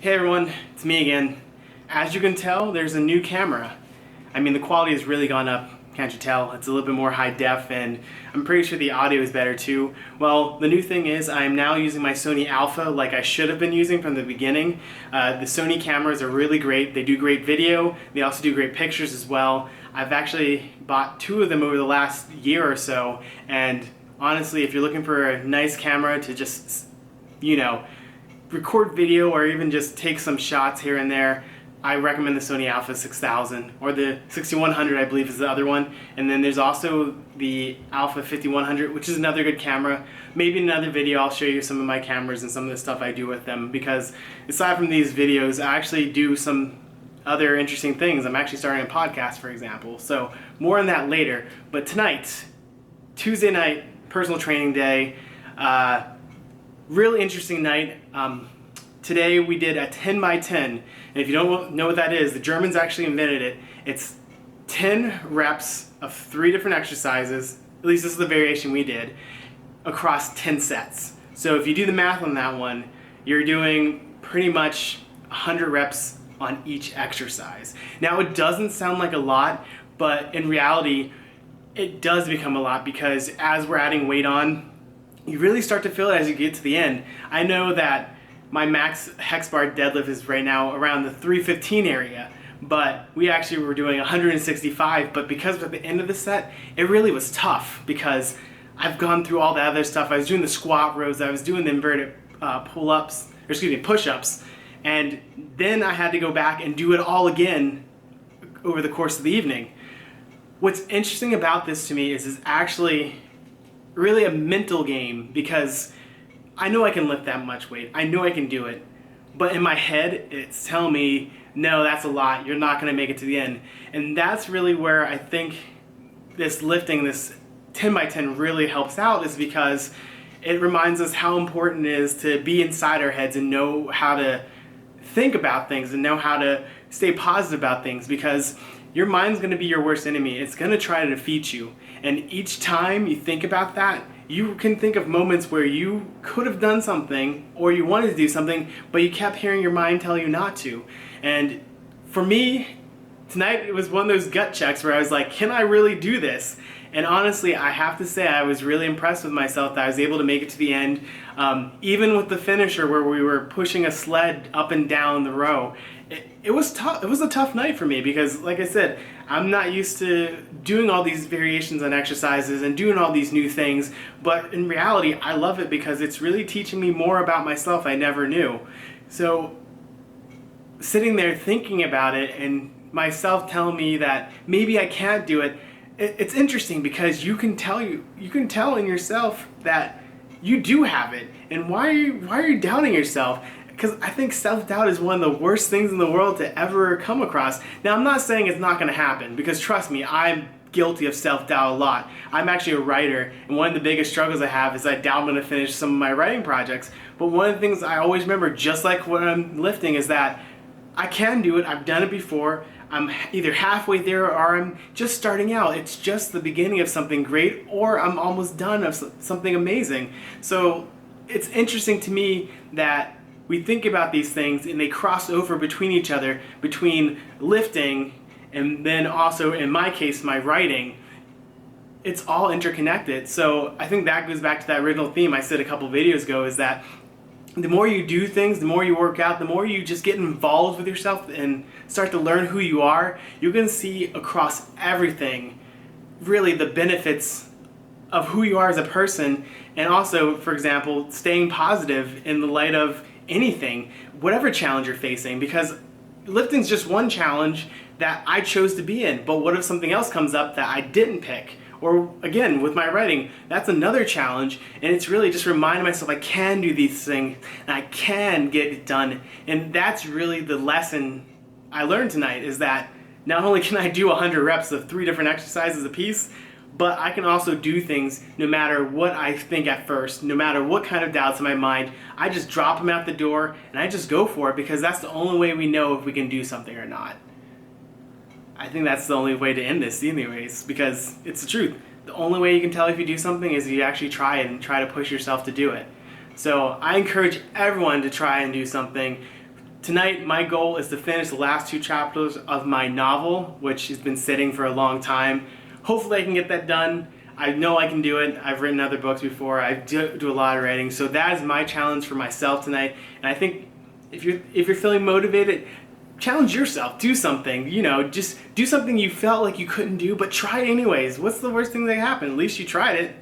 Hey everyone, it's me again. As you can tell, there's a new camera. I mean, the quality has really gone up, can't you tell? It's a little bit more high def, and I'm pretty sure the audio is better too. Well, the new thing is I'm now using my Sony Alpha like I should have been using from the beginning. The Sony cameras are really great. They do great video. They also do great pictures as well. I've actually bought two of them over the last year or so, and honestly, if you're looking for a nice camera to just, record video or even just take some shots here and there, I recommend the Sony Alpha 6000, or the 6100 I believe is the other one. And then there's also the Alpha 5100, which is another good camera. Maybe in another video I'll show you some of my cameras and some of the stuff I do with them, because aside from these videos I actually do some other interesting things. I'm actually starting a podcast, for example, so more on that later. But tonight, Tuesday night, personal training day, really interesting night. Today we did a 10 by 10, and if you don't know what that is, the Germans actually invented it. It's 10 reps of 3 different exercises, at least this is the variation we did, across 10 sets. So if you do the math on that one, you're doing pretty much 100 reps on each exercise. Now it doesn't sound like a lot, but in reality it does become a lot, because as we're adding weight on, you really start to feel it as you get to the end. I know that my max hex bar deadlift is right now around the 315 area, but we actually were doing 165, but because at the end of the set, it really was tough, because I've gone through all the other stuff. I was doing the squat rows, I was doing the inverted push-ups, and then I had to go back and do it all again over the course of the evening. What's interesting about this to me is it's actually really a mental game, because I know I can lift that much weight. I know I can do it. But in my head, it's telling me, no, that's a lot. You're not going to make it to the end. And that's really where I think this lifting, this 10 by 10 really helps out, is because it reminds us how important it is to be inside our heads and know how to think about things and know how to stay positive about things, because your mind's going to be your worst enemy. It's going to try to defeat you. And each time you think about that, you can think of moments where you could have done something or you wanted to do something, but you kept hearing your mind tell you not to. And for me, tonight it was one of those gut checks where I was like, can I really do this? And honestly, I have to say I was really impressed with myself that I was able to make it to the end. Even with the finisher where we were pushing a sled up and down the row, it was tough. It was a tough night for me, because like I said, I'm not used to doing all these variations on exercises and doing all these new things, but in reality I love it, because it's really teaching me more about myself I never knew. So sitting there thinking about it and myself telling me that maybe I can't do it, it's interesting, because you can tell in yourself that you do have it. And why are you doubting yourself? Because I think self-doubt is one of the worst things in the world to ever come across. Now, I'm not saying it's not going to happen, because trust me, I'm guilty of self-doubt a lot. I'm actually a writer, and one of the biggest struggles I have is I doubt I'm going to finish some of my writing projects. But one of the things I always remember, just like when I'm lifting, is that I can do it. I've done it before. I'm either halfway there or I'm just starting out. It's just the beginning of something great, or I'm almost done of something amazing. So it's interesting to me that we think about these things and they cross over between each other, between lifting and then also, in my case, my writing. It's all interconnected. So I think that goes back to that original theme I said a couple videos ago, is that the more you do things, the more you work out, the more you just get involved with yourself and start to learn who you are, you're going to see across everything really the benefits of who you are as a person. And also, for example, staying positive in the light of anything, whatever challenge you're facing, because lifting's just one challenge that I chose to be in, but what if something else comes up that I didn't pick? Or again, with my writing, that's another challenge, and it's really just reminding myself I can do these things and I can get it done. And that's really the lesson I learned tonight, is that not only can I do 100 reps of 3 different exercises a piece, but I can also do things no matter what I think at first, no matter what kind of doubts in my mind. I just drop them out the door and I just go for it, because that's the only way we know if we can do something or not. I think that's the only way to end this anyways, because it's the truth. The only way you can tell if you do something is if you actually try it and try to push yourself to do it. So I encourage everyone to try and do something. Tonight, my goal is to finish the last 2 chapters of my novel, which has been sitting for a long time. Hopefully I can get that done. I know I can do it. I've written other books before. I do a lot of writing. So that is my challenge for myself tonight. And I think if you're feeling motivated, challenge yourself. Do something. You know, just do something you felt like you couldn't do, but try it anyways. What's the worst thing that can happen? At least you tried it.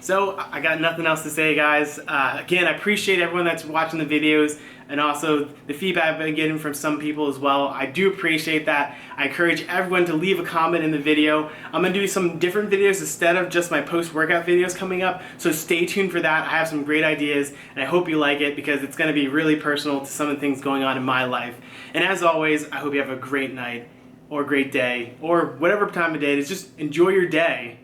So I got nothing else to say, guys. Again, I appreciate everyone that's watching the videos and also the feedback I've been getting from some people as well. I do appreciate that. I encourage everyone to leave a comment in the video. I'm going to do some different videos instead of just my post-workout videos coming up, so stay tuned for that. I have some great ideas, and I hope you like it because it's going to be really personal to some of the things going on in my life. And as always, I hope you have a great night or a great day or whatever time of day it is. Just enjoy your day.